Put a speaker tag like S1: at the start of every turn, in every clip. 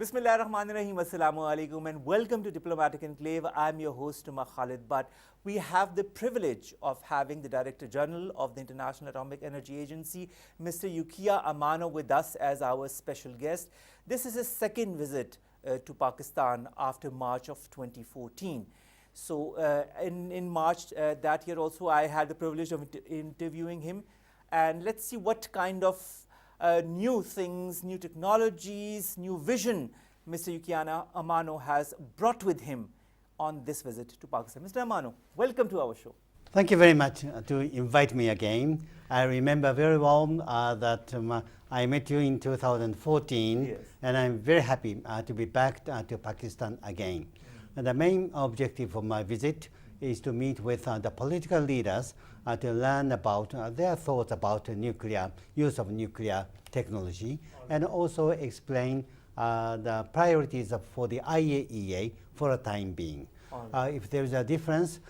S1: Bismillahirrahmanirrahim. Assalamu alaikum and welcome to Diplomatic Enclave. I'm your host, Khalid. But we have the privilege of having the Director General of the International Atomic Energy Agency, Mr. Yukiya Amano, with us as our special guest. This is his second visit to Pakistan after March of 2014. So in March that year also I had the privilege of interviewing him, and let's see what kind of new things, new technologies, new vision Mr. Yukiya Amano has brought with him on this visit to Pakistan. Mr. Amano, welcome to our show.
S2: Thank you very much to invite me again. I remember very well that I met you in 2014,
S1: Yes.
S2: and I'm very happy to be back to Pakistan again. And the main objective of my visit is to meet with the political leaders to learn about their thoughts about use of nuclear technology, and also explain the priorities for the IAEA for a time being. If there is a difference,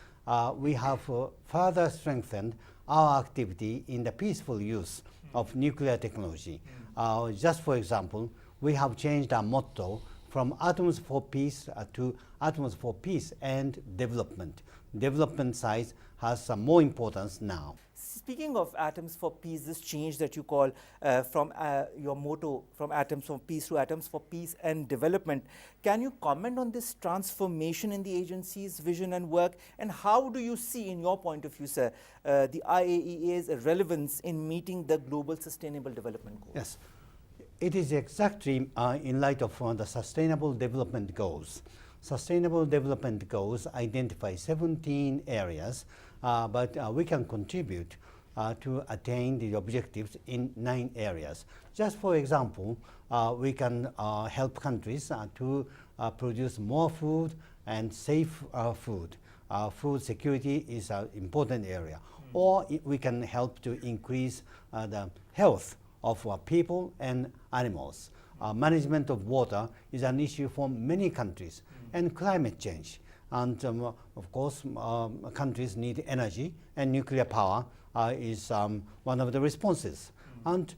S2: we have further strengthened our activity in the peaceful use of nuclear technology. Just for example, we have changed our motto from atoms for peace to atoms for peace and development. Development side has some more importance now.
S1: Speaking of atoms for peace, this change that you call from your motto from atoms for peace to atoms for peace and development, can you comment on this transformation in the agency's vision and work, and how do you see, in your point of view, sir, the IAEA's relevance in meeting the global sustainable development goals?
S2: Yes, it is exactly in light of the Sustainable Development Goals. Sustainable Development Goals identify 17 areas, but we can contribute to attain the objectives in 9 areas. Just for example, we can help countries to produce more food and safe food. Food security is an important area. Or we can help to increase the health of people and animals. Management of water is an issue for many countries, and climate change. And of course, countries need energy, and nuclear power is one of the responses. And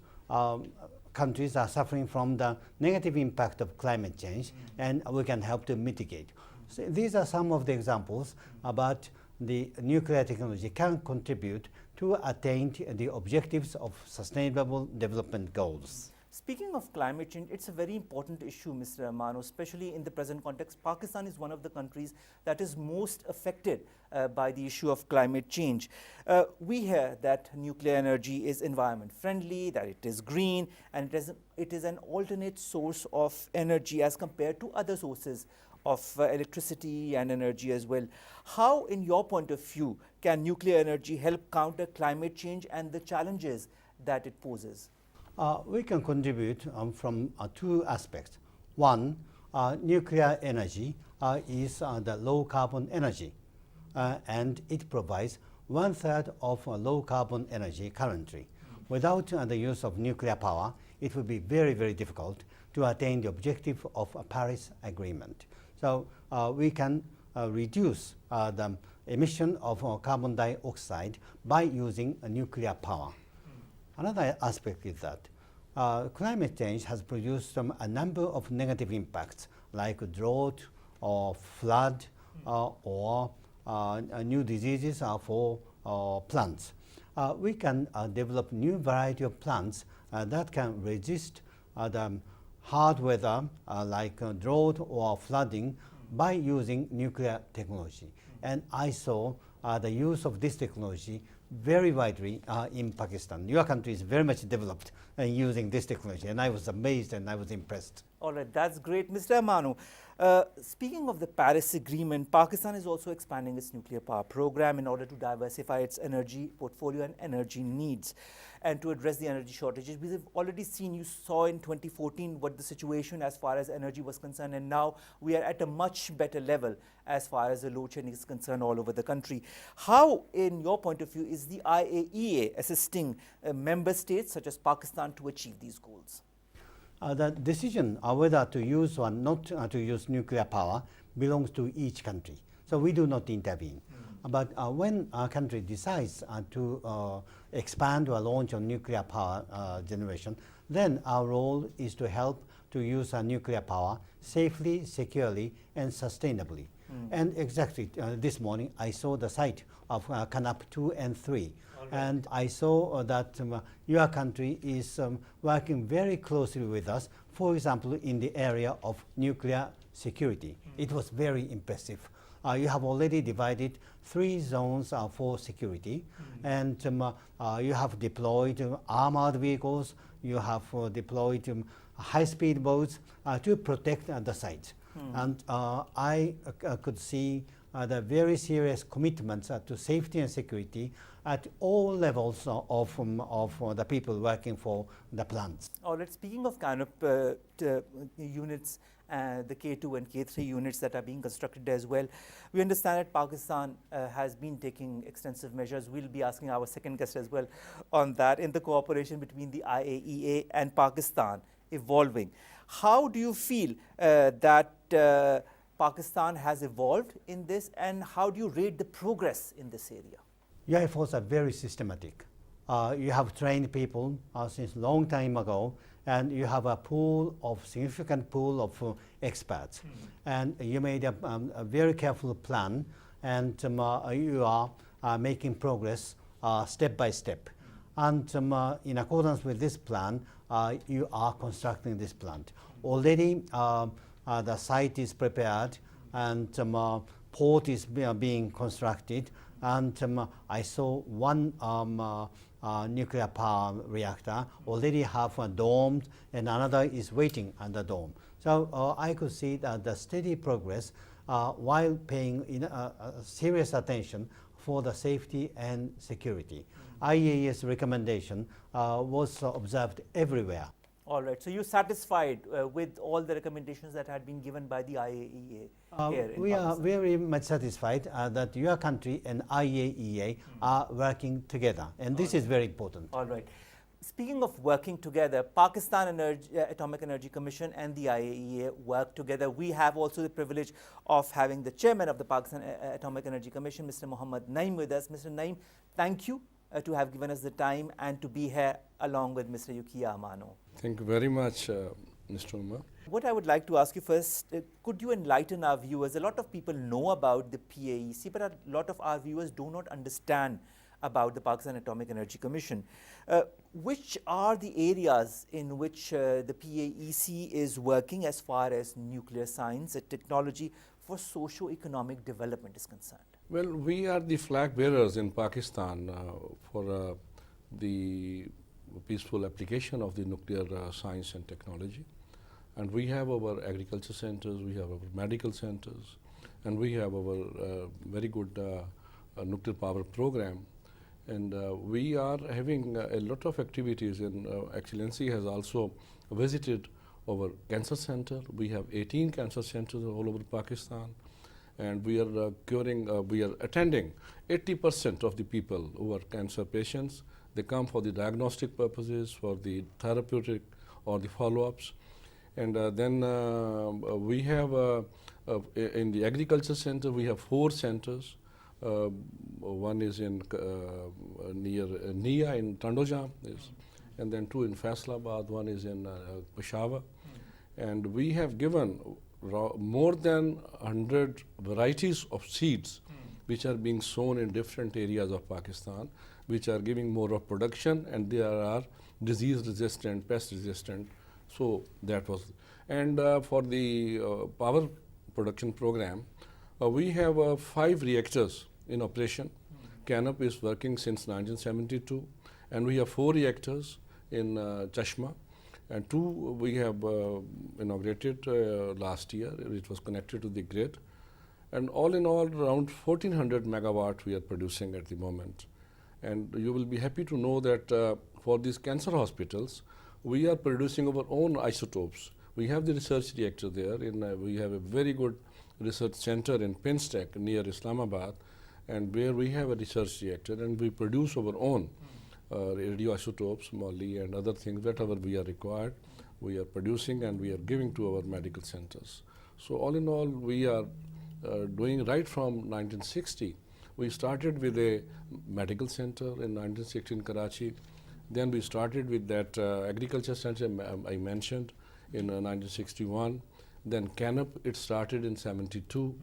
S2: countries are suffering from the negative impact of climate change, and we can help to mitigate. So these are some of the examples about the nuclear technology can contribute to attain the objectives of Sustainable Development Goals.
S1: Speaking of climate change, it's a very important issue, Mr. Amano, especially in the present context. Pakistan is one of the countries that is most affected by the issue of climate change. We hear that nuclear energy is environment friendly, that it is green, and it is an alternate source of energy as compared to other sources of electricity and energy as well. How, in your point of view, can nuclear energy help counter climate change and the challenges that it poses?
S2: We can contribute from 2 aspects. One, nuclear energy is the low carbon energy, and it provides 1/3 of low carbon energy currently. Without the use of nuclear power, it would be very, very difficult to attain the objective of a Paris Agreement. So we can reduce the emission of carbon dioxide by using nuclear power. Another aspect is that climate change has produced a number of negative impacts, like drought or flood or new diseases for plants. We can develop new variety of plants that can resist the hard weather like drought or flooding by using nuclear technology. And I saw the use of this technology very widely in Pakistan. Your country is very much developed in using this technology, and I was amazed and I was impressed.
S1: All right, that's great. Mr. Amano, speaking of the Paris Agreement, Pakistan is also expanding its nuclear power program in order to diversify its energy portfolio and energy needs, and to address the energy shortages. We have already seen, you saw in 2014 what the situation as far as energy was concerned, and now we are at a much better level as far as the load shedding is concerned all over the country. How, in your point of view, is the IAEA assisting member states such as Pakistan to achieve these goals?
S2: The decision whether to use or not to use nuclear power belongs to each country. So we do not intervene. But when a country decides to expand or launch on nuclear power generation, then our role is to help to use nuclear power safely, securely, and sustainably. And exactly this morning, I saw the site of Kanap 2 and 3. And I saw that your country is working very closely with us, for example, in the area of nuclear security. It was very impressive. You have already divided 3 zones for security, and you have deployed armored vehicles, you have deployed high-speed boats to protect the site. And I could see the very serious commitments to safety and security at all levels of the people working for the plants.
S1: All right, speaking of kind of units, the K2 and K3 units that are being constructed as well, we understand that Pakistan has been taking extensive measures. We'll be asking our second guest as well on that, in the cooperation between the IAEA and Pakistan evolving. How do you feel that Pakistan has evolved in this, and how do you rate the progress in this area?
S2: Your efforts are very systematic. You have trained people since a long time ago, and you have a significant pool of experts. And you made a very careful plan, and you are making progress step by step. And in accordance with this plan, you are constructing this plant. Already, the site is prepared, and port is being constructed, and I saw one nuclear power reactor already have domed, and another is waiting on the dome. So I could see that the steady progress while paying serious attention for the safety and security. IAEA's recommendation was observed everywhere.
S1: All right. So you're satisfied with all the recommendations that had been given by the IAEA here in
S2: We
S1: Pakistan?
S2: are very much satisfied that your country and IAEA are working together, and this is very important.
S1: All right. Speaking of working together, Pakistan Atomic Energy Commission and the IAEA work together. We have also the privilege of having the chairman of the Pakistan Atomic Energy Commission, Mr. Muhammad Naeem, with us. Mr. Naeem, thank you to have given us the time and to be here along with Mr. Yukiya Amano.
S3: Thank you very much, Mr. Omer.
S1: What I would like to ask you first, could you enlighten our viewers? A lot of people know about the PAEC, but a lot of our viewers do not understand about the Pakistan Atomic Energy Commission. Which are the areas in which the PAEC is working as far as nuclear science and technology for socio-economic development is concerned?
S3: Well, we are the flag bearers in Pakistan for the peaceful application of the nuclear science and technology. And we have our agriculture centers, we have our medical centers, and we have our very good nuclear power program. And we are having a lot of activities, and Excellency has also visited our cancer center. We have 18 cancer centers all over Pakistan, and we are we are attending 80% of the people who are cancer patients. They come for the diagnostic purposes, for the therapeutic or the follow-ups. And then we have, in the agriculture center, we have 4 centers. One is in near Nia in Tandojam, and then 2 in Faisalabad, one is in Peshawar. And we have given more than 100 varieties of seeds which are being sown in different areas of Pakistan, which are giving more of production, and they are disease resistant, pest resistant. So that was, and for the power production program, we have 5 reactors in operation. Canop is working since 1972, and we have 4 reactors in Chashma, and 2 we have inaugurated last year. It was connected to the grid, and all in all, around 1400 megawatt we are producing at the moment. And you will be happy to know that for these cancer hospitals, we are producing our own isotopes. We have the research reactor there. We have a very good research center in Pinstek near Islamabad, and where we have a research reactor, and we produce our own radioisotopes, moly, and other things, whatever we are required, we are producing and we are giving to our medical centers. So all in all, we are doing right from 1960. We started with a medical center in 1960 in Karachi, Then we started with that agriculture center I mentioned in 1961. Then CANUP, it started in 72,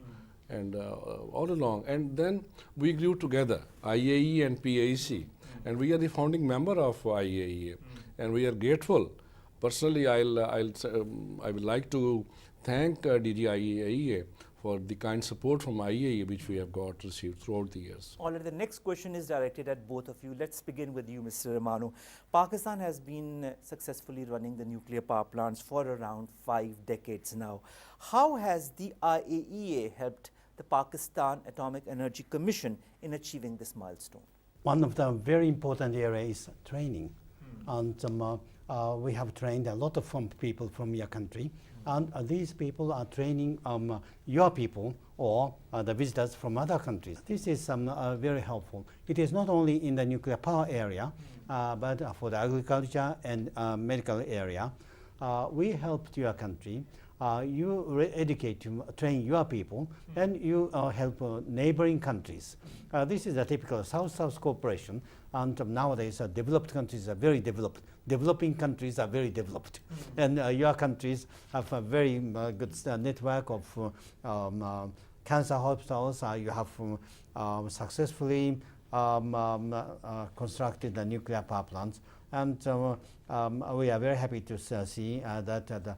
S3: and all along. And then we grew together, IAE and PAC, and we are the founding member of IAEA, and we are grateful. Personally, I would like to thank DG for the kind support from IAEA which we have got received throughout the years.
S1: All right, the next question is directed at both of you. Let's begin with you, Mr. Amano. Pakistan has been successfully running the nuclear power plants for around 5 decades now. How has the IAEA helped the Pakistan Atomic Energy Commission in achieving this milestone?
S2: One of the very important areas is training. And we have trained a lot of people from your country. And these people are training your people or the visitors from other countries. This is very helpful. It is not only in the nuclear power area, but for the agriculture and medical area. We helped your country. You educate, train your people, and you help neighboring countries. This is a typical South-South cooperation, and nowadays developed countries are very developed. Developing countries are very developed, and your countries have a very good network of cancer hospitals. You have successfully constructed the nuclear power plants, and we are very happy to see that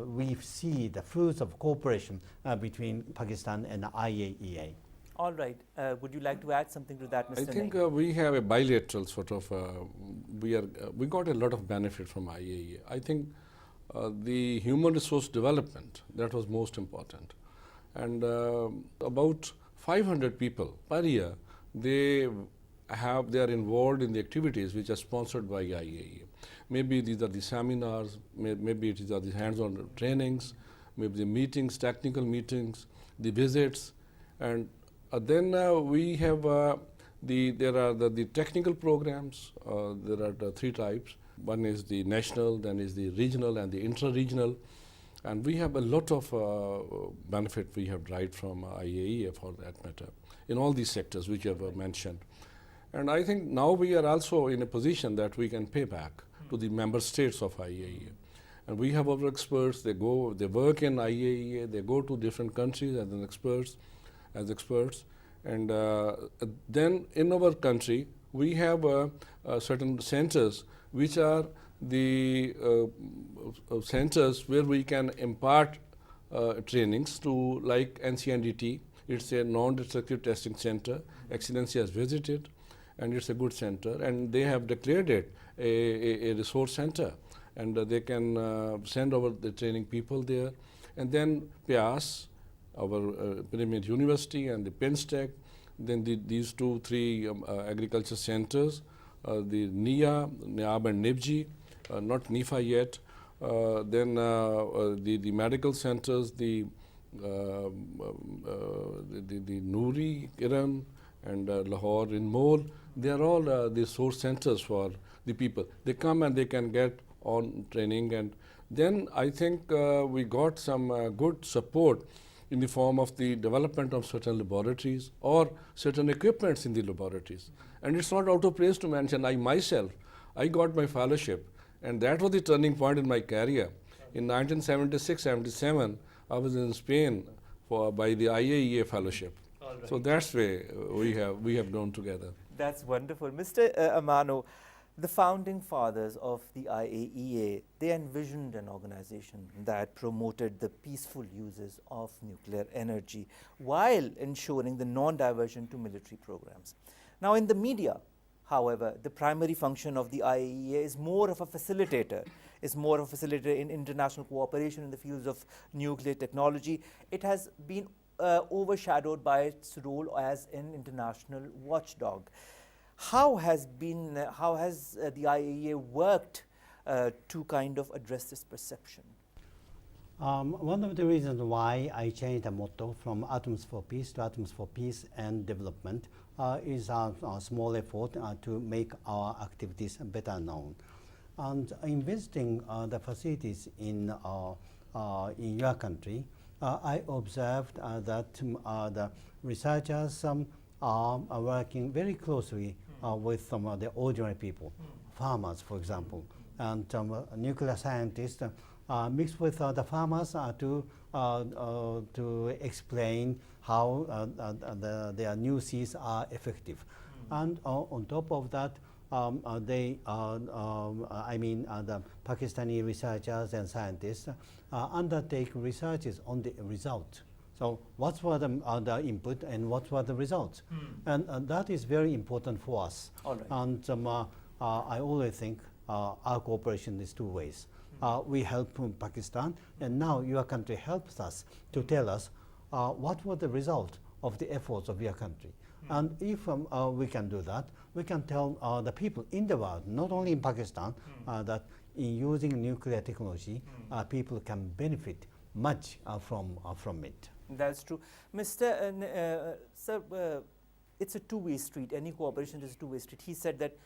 S2: we see the fruits of cooperation between Pakistan and IAEA.
S1: All right. Would you like to add something to that, Mr.
S3: I think
S1: Naeem?
S3: we have a bilateral sort of, we got a lot of benefit from IAEA. I think the human resource development, that was most important. And about 500 people per year, they are involved in the activities which are sponsored by IAEA. Maybe these are the seminars, maybe these are the hands-on trainings, maybe the meetings, technical meetings, the visits, and then we have there are the technical programs. There are the 3 types. One is the national, then is the regional, and the intra-regional. And we have a lot of benefit we have derived from IAEA for that matter in all these sectors which you have mentioned. And I think now we are also in a position that we can pay back to the member states of IAEA. And we have our experts, they work in IAEA, they go to different countries as experts. And then in our country, we have certain centers which are the centers where we can impart trainings to, like NCNDT. It's a non-destructive testing center. Excellency has visited, and it's a good center. And they have declared it a resource center. And they can send over the training people there. And then PIAS, our Pyramid University, and the PINSTEC, then these 2-3 agriculture centers, the NIA, NIAB and NIBG, not NIFA yet, then the medical centers, the Noori, Kiran, and Lahore in Mole, they are all the source centers for the people. They come and they can get on training, and then I think we got some good support in the form of the development of certain laboratories or certain equipments in the laboratories. And it's not out of place to mention, I myself, I got my fellowship, and that was the turning point in my career. In 1976-77, I was in Spain by the IAEA fellowship.
S1: Right.
S3: So that's why we have grown together.
S1: That's wonderful. Mr. Amano, the founding fathers of the IAEA, they envisioned an organization that promoted the peaceful uses of nuclear energy while ensuring the non-diversion to military programs. Now, in the media, however, the primary function of the IAEA is more of a facilitator, in international cooperation in the fields of nuclear technology. It has been overshadowed by its role as an international watchdog. How has the IAEA worked to kind of address this perception?
S2: One of the reasons why I changed the motto from Atoms for Peace to Atoms for Peace and Development is a small effort to make our activities better known. And in visiting the facilities in your country, I observed that the researchers are working very closely with some of the ordinary people, farmers, for example, and nuclear scientists mix with the farmers to explain how their new seeds are effective. And on top of that, the Pakistani researchers and scientists undertake researches on the result. So what were the input and what were the results? And that is very important for us.
S1: All right.
S2: And I always think our cooperation is two ways. We help Pakistan, and now your country helps us to tell us what was the result of the efforts of your country. And if we can do that, we can tell the people in the world, not only in Pakistan, that in using nuclear technology, people can benefit much from it.
S1: That's true. Mr. Sir, it's a two-way street. Any cooperation is a two-way street. He said that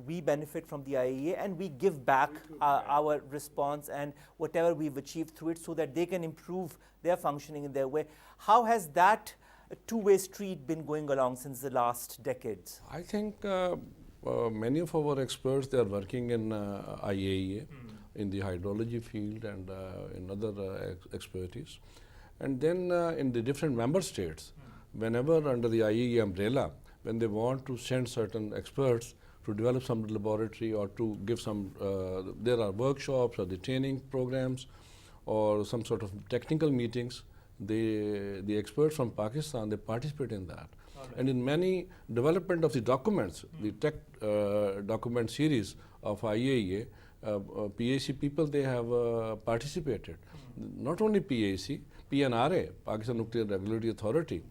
S1: we benefit from the IAEA and we give back our response and whatever we've achieved through it so that they can improve their functioning in their way. How has that two-way street been going along since the last decades?
S3: I think many of our experts, they are working in IAEA, in the hydrology field and in other expertise. And then in the different member states, whenever under the IAEA umbrella, when they want to send certain experts to develop some laboratory or to give some, there are workshops or the training programs or some sort of technical meetings, the experts from Pakistan, they participate in that. Right. And in many development of the documents, the tech document series of IAEA, PAC people, they have participated. Not only PAC, PNRA, Pakistan Nuclear Regulatory Authority,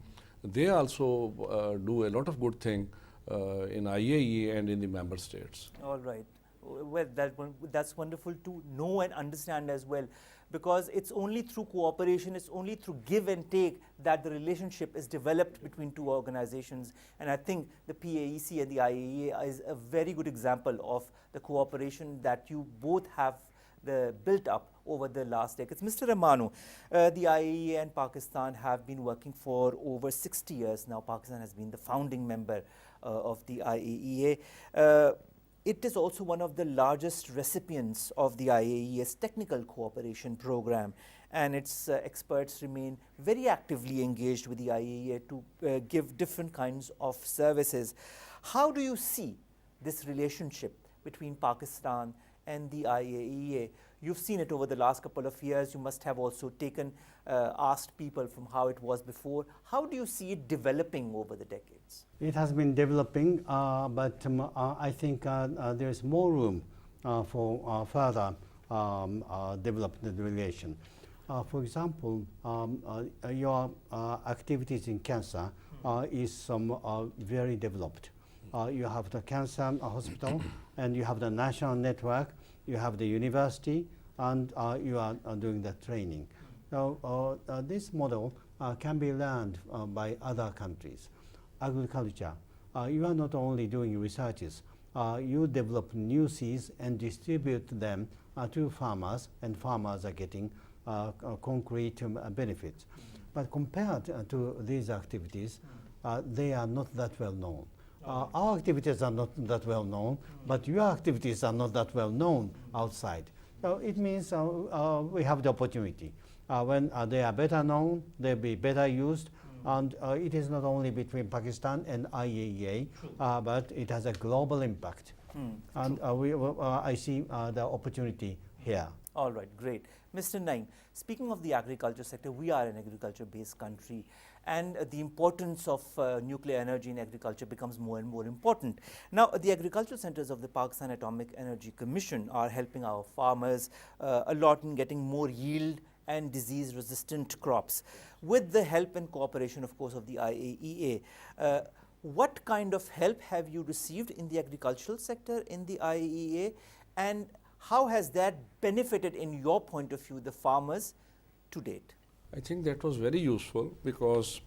S3: they also do a lot of good thing in IAEA and in the member states.
S1: All right. Well, that's wonderful to know and understand as well, because it's only through cooperation, it's only through give and take that the relationship is developed between two organizations. And I think the PAEC and the IAEA is a very good example of the cooperation that you both have built up over the last decades. Mr. Amano, the IAEA and Pakistan have been working for over 60 years now. Pakistan has been the founding member of the IAEA. It is also one of the largest recipients of the IAEA's technical cooperation program, and its experts remain very actively engaged with the IAEA to give different kinds of services. How do you see this relationship between Pakistan and the IAEA? You've seen it over the last couple of years. You must have also asked people from how it was before. How do you see it developing over the decades?
S2: It has been developing, but I think there is more room for further develop the relation. For example, your activities in cancer is very developed. You have the cancer hospital, and you have the national network, you have the university, and you are doing the training. Now, this model can be learned by other countries. Agriculture, you are not only doing researches, you develop new seeds and distribute them to farmers, and farmers are getting concrete benefits. But compared to these activities, they are not that well known. Our activities are not that well known, but your activities are not that well known outside. So it means we have the opportunity. When they are better known, they'll be better used. And it is not only between Pakistan and IAEA, but it has a global impact. And I see the opportunity here.
S1: All right, great. Mr. Naeem, speaking of the agriculture sector, we are an agriculture-based country, and the importance of nuclear energy in agriculture becomes more and more important. Now, the agricultural centers of the Pakistan Atomic Energy Commission are helping our farmers a lot in getting more yield and disease-resistant crops. With the help and cooperation, of course, of the IAEA, what kind of help have you received in the agricultural sector in the IAEA, and how has that benefited, in your point of view, the farmers to date?
S3: I think that was very useful because,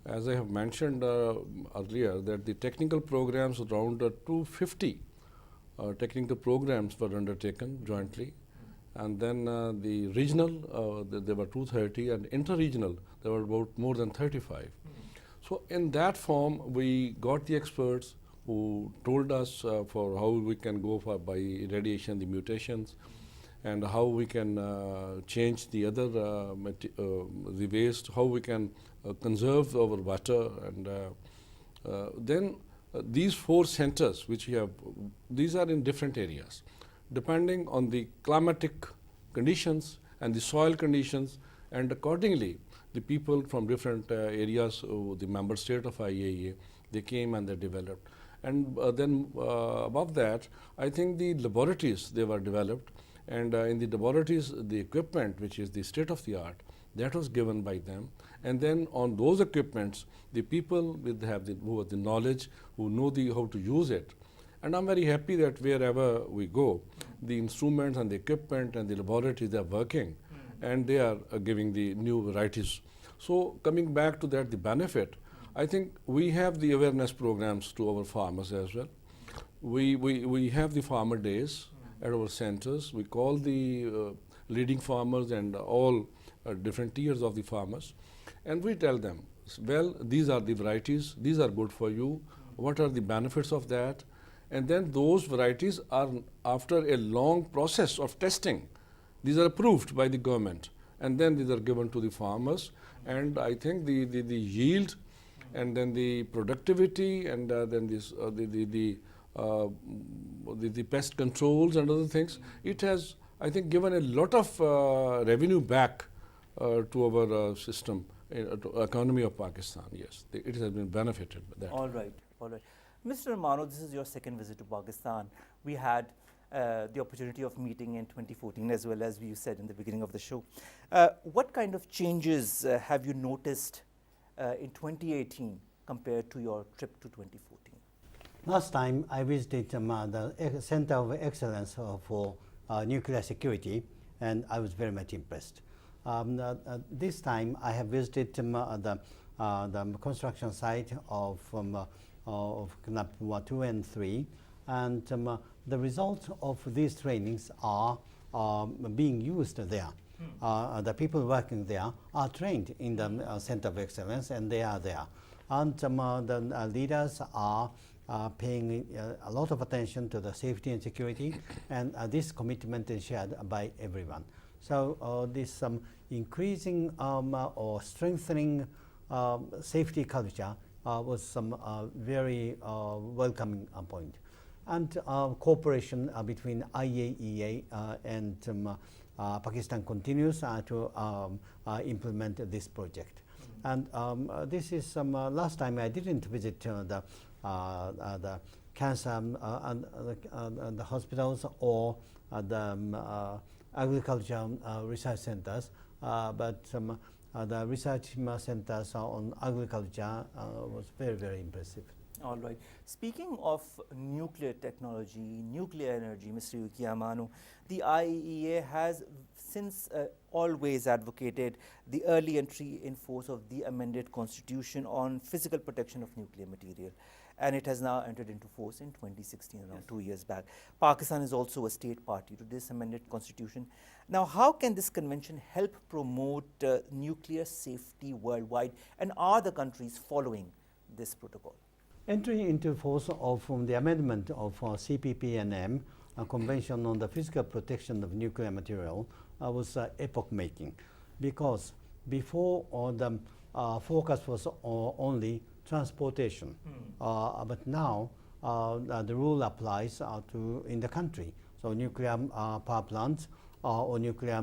S3: as I have mentioned earlier, that the technical programs, around 250 technical programs were undertaken jointly. And then the regional, there were 230, and inter-regional, there were about more than 35. So in that form, we got the experts who told us for how we can go for by irradiation, the mutations, and how we can change the other the waste, how we can conserve our water, and then these 4 centers which we have, these are in different areas depending on the climatic conditions and the soil conditions, and accordingly the people from different areas, the member state of IAEA, they came and they developed. And then above that, I think the laboratories, they were developed, and in the laboratories, the equipment, which is the state of the art, that was given by them. And then on those equipments, the people who have the knowledge, who know how to use it. And I'm very happy that wherever we go, the instruments and the equipment and the laboratories, they are working, and they are giving the new varieties. So coming back to that, the benefit, I think we have the awareness programs to our farmers as well. We have the farmer days at our centers. We call the leading farmers and all different tiers of the farmers, and we tell them, well, these are the varieties, these are good for you, what are the benefits of that? And then those varieties are, after a long process of testing, these are approved by the government, and then these are given to the farmers. And I think the yield, and then the productivity, and then this the pest controls and other things, it has, I think, given a lot of revenue back to our system, to economy of Pakistan. Yes, it has been benefited by that.
S1: All right, all right. Mr. Amano, this is your second visit to Pakistan. We had the opportunity of meeting in 2014, as well as you said in the beginning of the show. What kind of changes have you noticed in 2018 compared to your trip to 2014?
S2: Last time I visited the Center of Excellence for Nuclear Security, and I was very much impressed. This time I have visited the construction site of KNAP 2 and 3, and the results of these trainings are being used there. The people working there are trained in the Center of Excellence, and they are there. And the leaders are paying a lot of attention to the safety and security, and this commitment is shared by everyone. So this increasing or strengthening safety culture was some very welcoming point. And cooperation between IAEA and Pakistan continues to implement this project. And this is last time I didn't visit the cancer and the hospitals or the agriculture research centers, but the research centers on agriculture was very, very impressive.
S1: All right. Speaking of nuclear technology, nuclear energy, Mr. Yukiya, Amano, the IAEA has since always advocated the early entry in force of the amended constitution on physical protection of nuclear material. And it has now entered into force in 2016, around 2 years back. Pakistan is also a state party to this amended constitution. Now, how can this convention help promote nuclear safety worldwide, and are the countries following this protocol?
S2: Entry into force of the amendment of CPPNM, a Convention on the Physical Protection of Nuclear Material, was epoch-making, because before the focus was only transportation, but now the rule applies to in the country. So nuclear power plants or nuclear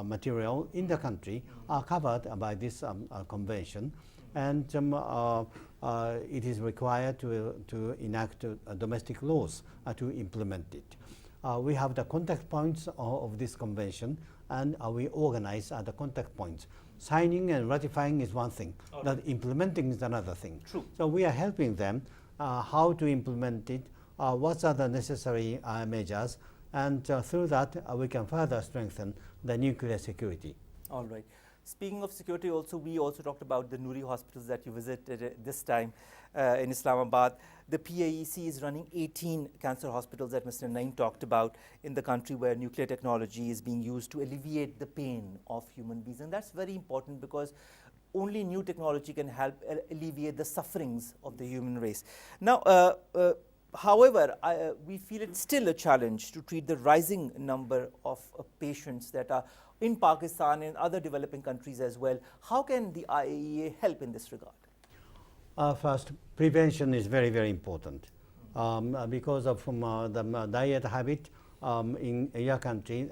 S2: material in the country are covered by this convention, and it is required to enact domestic laws to implement it. We have the contact points of this convention, and we organize the contact points. Signing and ratifying is one thing, that implementing is another thing.
S1: True.
S2: So we are helping them how to implement it, what are the necessary measures, and through that we can further strengthen the nuclear security.
S1: All right. Speaking of security, we also talked about the Noori hospitals that you visited this time in Islamabad. The PAEC is running 18 cancer hospitals that Mr. Naeem talked about in the country, where nuclear technology is being used to alleviate the pain of human beings. And that's very important, because only new technology can help alleviate the sufferings of the human race. Now, however, we feel it's still a challenge to treat the rising number of patients that are in Pakistan and other developing countries as well. How can the IAEA help in this regard?
S2: First, prevention is very, very important because of the diet habit in your country.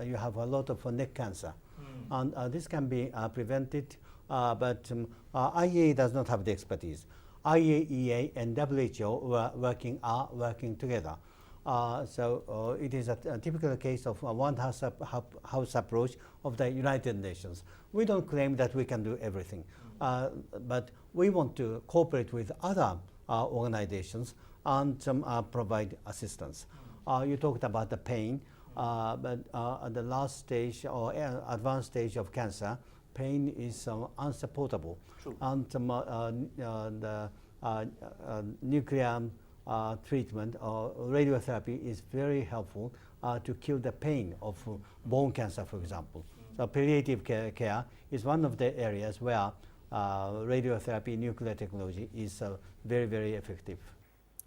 S2: You have a lot of neck cancer, and this can be prevented. But IAEA does not have the expertise. IAEA and WHO are working together. So it is a typical case of a one house approach of the United Nations. We don't claim that we can do everything, but we want to cooperate with other organizations and provide assistance. You talked about the pain, but at the last stage or advanced stage of cancer, pain is unsupportable.
S1: True.
S2: And the nuclear treatment or radiotherapy is very helpful to kill the pain of bone cancer, for example. So palliative care is one of the areas where radiotherapy, nuclear technology is very, very effective.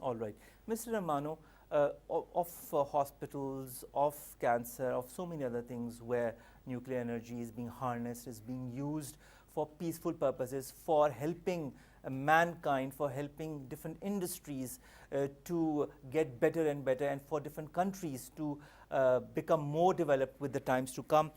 S1: All right. Mr. Amano, of hospitals, of cancer, of so many other things where nuclear energy is being harnessed, is being used for peaceful purposes, for helping mankind, for helping different industries to get better and better, and for different countries to become more developed with the times to come.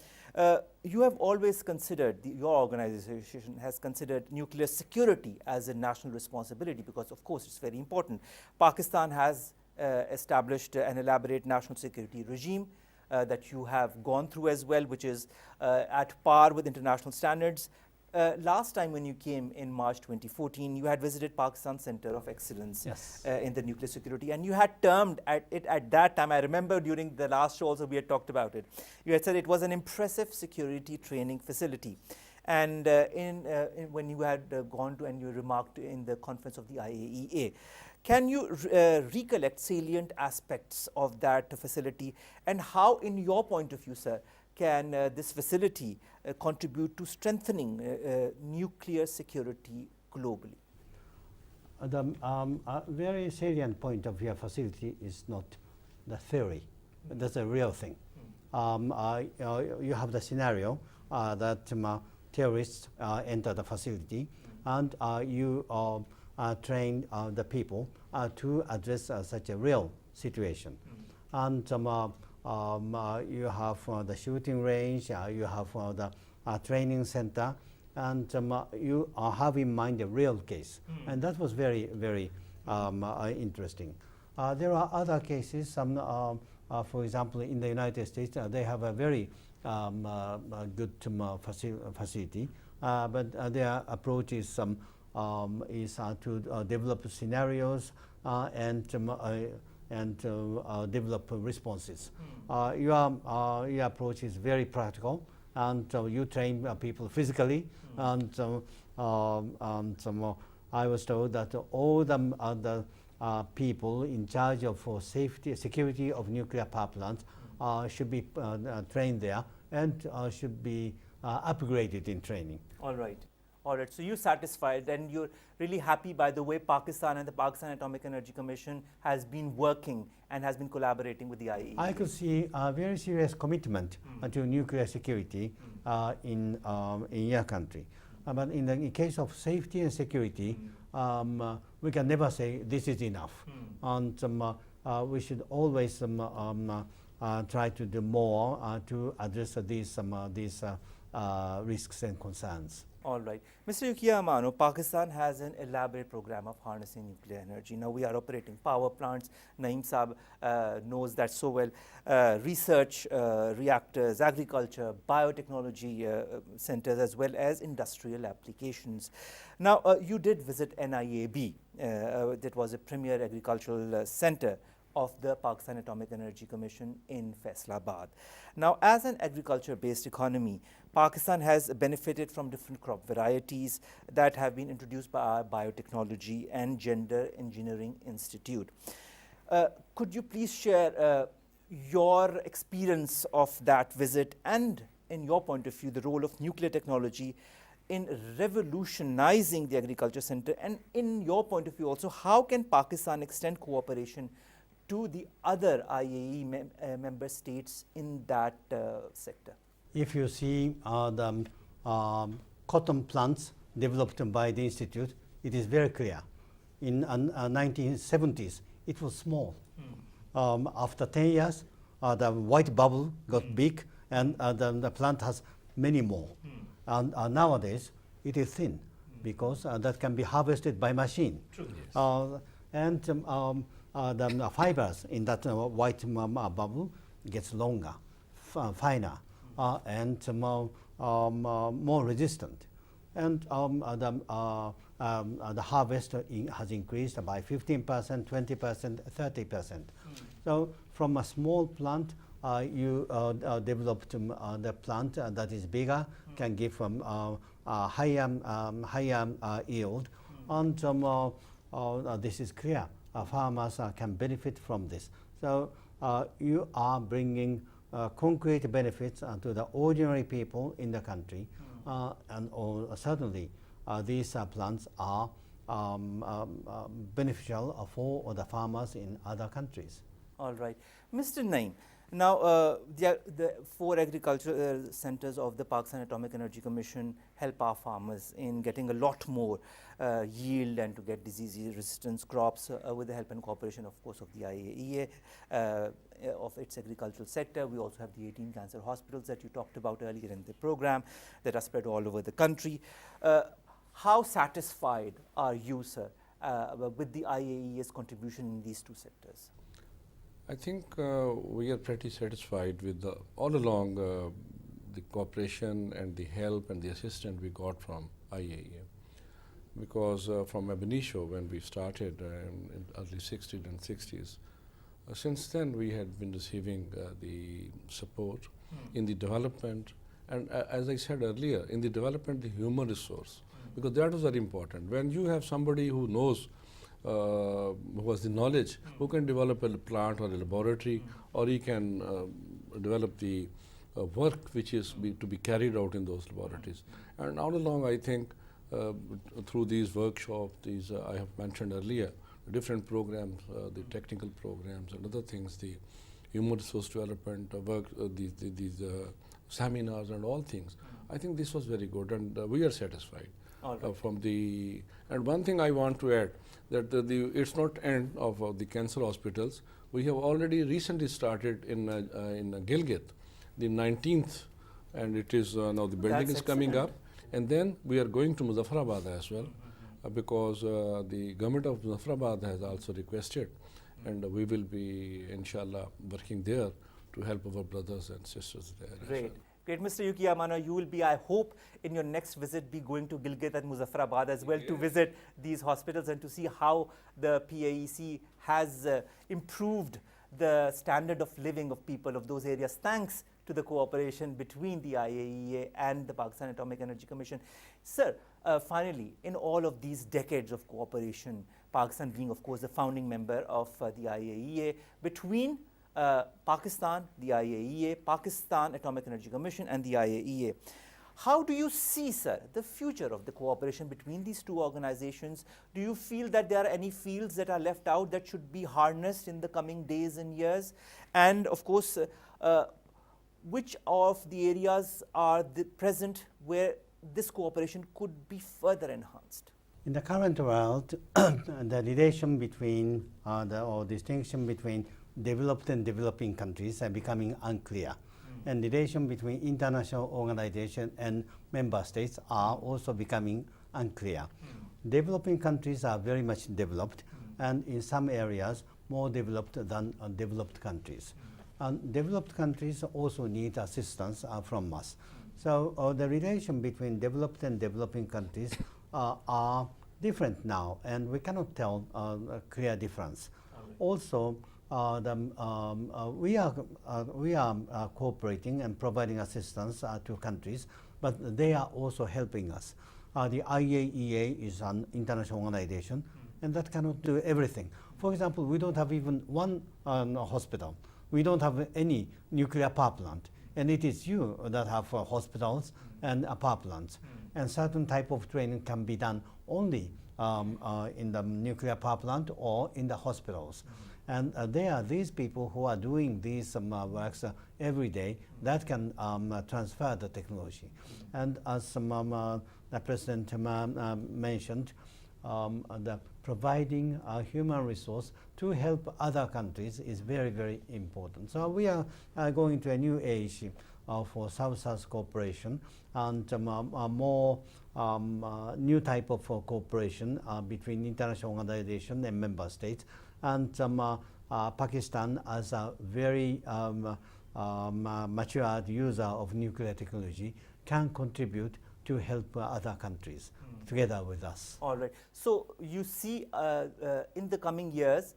S1: You have always considered, your organization has considered nuclear security as a national responsibility because, of course, it's very important. Pakistan has established an elaborate national security regime that you have gone through as well, which is at par with international standards. Last time when you came in March 2014, you had visited Pakistan Center of Excellence
S2: Yes.
S1: In the nuclear security, and you had termed it at that time, I remember during the last show also we had talked about it, you had said it was an impressive security training facility. And when you had gone to and you remarked in the conference of the IAEA, can you recollect salient aspects of that facility, and how, in your point of view, sir, can this facility contribute to strengthening nuclear security globally?
S2: The very salient point of your facility is not the theory. That's a real thing. You have the scenario that terrorists enter the facility, and you train the people to address such a real situation. And you have the shooting range, you have the training center, and you have in mind a real case. And that was very, very interesting. There are other cases. For example, in the United States, they have a very good facility, but their approach is to develop scenarios and develop responses. Your approach is very practical, and you train people physically. And I was told that all the people in charge of security of nuclear power plants should be trained there and should be upgraded in training.
S1: All right. All right, so you're satisfied and you're really happy by the way Pakistan and the Pakistan Atomic Energy Commission has been working and has been collaborating with the IAEA.
S2: I could see a very serious commitment to nuclear security in your country. But in the case of safety and security, we can never say this is enough. And we should always try to do more to address these risks and concerns.
S1: All right. Mr. Yukiya Amano, Pakistan has an elaborate program of harnessing nuclear energy. Now we are operating power plants. Naeem Saab knows that so well. Research reactors, agriculture, biotechnology centers, as well as industrial applications. Now you did visit NIAB. That was a premier agricultural center of the Pakistan Atomic Energy Commission in Faisalabad. Now, as an agriculture-based economy, Pakistan has benefited from different crop varieties that have been introduced by our Biotechnology and Gender Engineering Institute. Could you please share your experience of that visit and, in your point of view, the role of nuclear technology in revolutionizing the agriculture sector? And in your point of view also, how can Pakistan extend cooperation to the other IAE member states in that sector?
S2: If you see the cotton plants developed by the institute, it is very clear. In 1970s, it was small. After 10 years, the white bubble got big, and the plant has many more. And nowadays, it is thin because that can be harvested by machine.
S3: True. Yes.
S2: And the fibers in that white bubble gets longer, finer, and more resistant. And the harvest has increased by 15%, 20%, 30%. So from a small plant, you developed the plant that is bigger, can give higher yield, and this is clear. Farmers can benefit from this. So you are bringing concrete benefits to the ordinary people in the country, and certainly these plants are beneficial for the farmers in other countries.
S1: All right. Mr. Naeem, now the 4 agricultural centers of the Pakistan Atomic Energy Commission help our farmers in getting a lot more yield and to get disease-resistant crops with the help and cooperation, of course, of the IAEA, of its agricultural sector. We also have the 18 cancer hospitals that you talked about earlier in the program that are spread all over the country. How satisfied are you, sir, with the IAEA's contribution in these 2 sectors?
S3: I think we are pretty satisfied with all along the cooperation and the help and the assistance we got from IAEA. Because from ab initio, when we started in early 60s and 60s, since then we had been receiving the support in the development, and as I said earlier, in the development, the human resource, because that was very important. When you have somebody who knows, who has the knowledge, who can develop a plant or a laboratory, or he can develop the work which is to be carried out in those laboratories. And all along, I think, through these workshops, these I have mentioned earlier, different programs, the technical programs and other things, the human resource development work, these seminars and all things. I think this was very good, and we are satisfied from the. And one thing I want to add, that it's not end of the cancer hospitals. We have already recently started in Gilgit, the 19th, and it is now the building is coming up. And then we are going to Muzaffarabad as well, because the government of Muzaffarabad has also requested, and we will be, inshallah, working there to help our brothers and sisters there.
S1: Great. Great, Mr. Yukiya, Amano, you will be, I hope, in your next visit, be going to Gilgit and Muzaffarabad as well, to visit these hospitals and to see how the PAEC has improved the standard of living of people of those areas, thanks to the cooperation between the IAEA and the Pakistan Atomic Energy Commission. Sir, finally, in all of these decades of cooperation, Pakistan being, of course, the founding member of the IAEA, between Pakistan, the IAEA, Pakistan Atomic Energy Commission and the IAEA, how do you see, sir, the future of the cooperation between these 2 organizations? Do you feel that there are any fields that are left out that should be harnessed in the coming days and years? And of course, which of the areas are present where this cooperation could be further enhanced?
S2: In the current world, the relation between or distinction between developed and developing countries are becoming unclear. And relation between international organizations and member states are also becoming unclear. Developing countries are very much developed, and in some areas more developed than developed countries. And developed countries also need assistance from us. So the relation between developed and developing countries are different now, and we cannot tell a clear difference. Also, we are cooperating and providing assistance to countries, but they are also helping us. The IAEA is an international organization, and that cannot do everything. For example, we don't have even one hospital. We don't have any nuclear power plant, and it is you that have hospitals and power plants. and certain type of training can be done only in the nuclear power plant or in the hospitals. And there are these people who are doing these works every day that can transfer the technology. And as the President mentioned, the providing a human resource to help other countries is very, very important. So we are going to a new age for South-South cooperation, and more new type of cooperation between international organizations and member states. And Pakistan, as a very matured user of nuclear technology, can contribute to help other countries together with us.
S1: All right. So you see in the coming years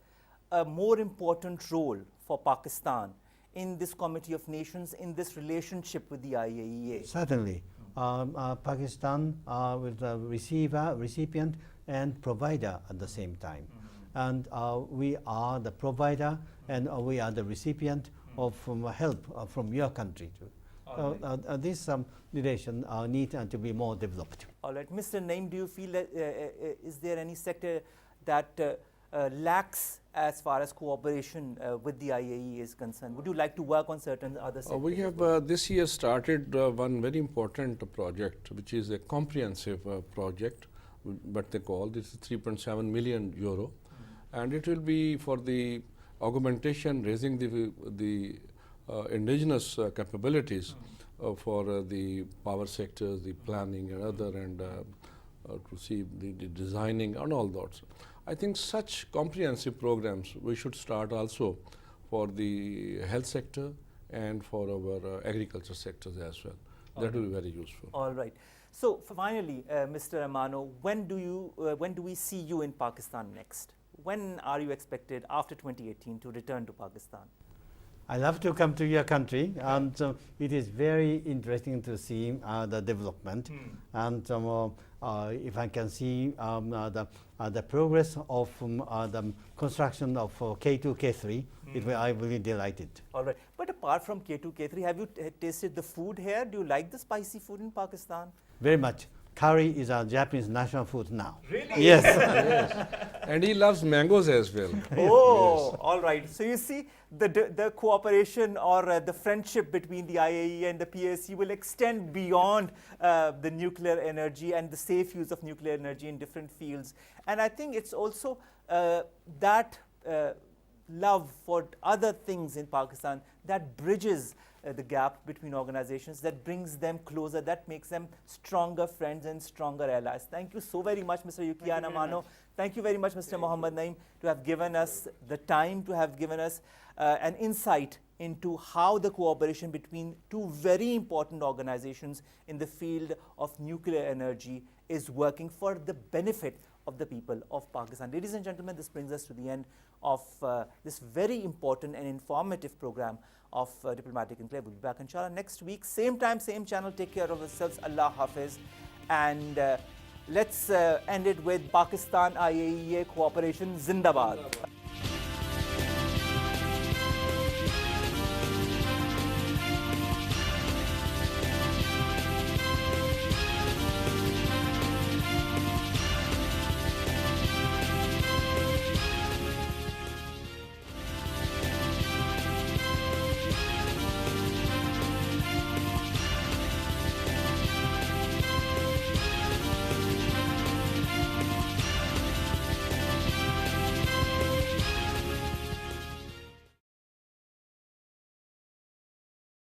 S1: a more important role for Pakistan in this Committee of Nations, in this relationship with the IAEA.
S2: Certainly. Pakistan will the receiver, recipient, and provider at the same time. And we are the provider, and we are the recipient of help from your country too. This relation need to be more developed.
S1: All right. Mr. Naeem, do you feel that is there any sector that lacks as far as cooperation with the IAEA is concerned? Would you like to work on certain other sectors?
S3: We have this year started one very important project, which is a comprehensive project, what they call this 3.7 million euro, and it will be for the augmentation, raising the indigenous capabilities for the power sectors, the planning and other, and to see the designing and all that. I think such comprehensive programs we should start also for the health sector and for our agriculture sectors as well. That will be very useful.
S1: All right. So finally, Mr. Amano, when do we see you in Pakistan next? When are you expected after 2018 to return to Pakistan?
S2: I love to come to your country, and it is very interesting to see the development. And if I can see the progress of the construction of K2, K3, I will be delighted.
S1: All right. But apart from K2, K3, have you tasted the food here? Do you like the spicy food in Pakistan?
S2: Very much. Curry is our Japanese national food now.
S1: Really?
S2: Yes.
S3: Yes. And he loves mangoes as well.
S1: Oh,
S3: Yes.
S1: all right. So you see, the cooperation or the friendship between the IAEA and the PSC will extend beyond the nuclear energy and the safe use of nuclear energy in different fields. And I think it's also that love for other things in Pakistan that bridges the gap between organizations, that brings them closer, that makes them stronger friends and stronger allies. Thank you so very much, Mr. Yukiya and Amano. Thank you very much, Mr. Mohammed Naeem, to have given us the time, to have given us an insight into how the cooperation between two very important organizations in the field of nuclear energy is working for the benefit of the people of Pakistan. Ladies and gentlemen, this brings us to the end of this very important and informative program of Diplomatic Enclave. We'll be back inshallah next week. Same time, same channel. Take care of yourselves. Allah Hafiz. And let's end it with Pakistan IAEA cooperation Zindabad.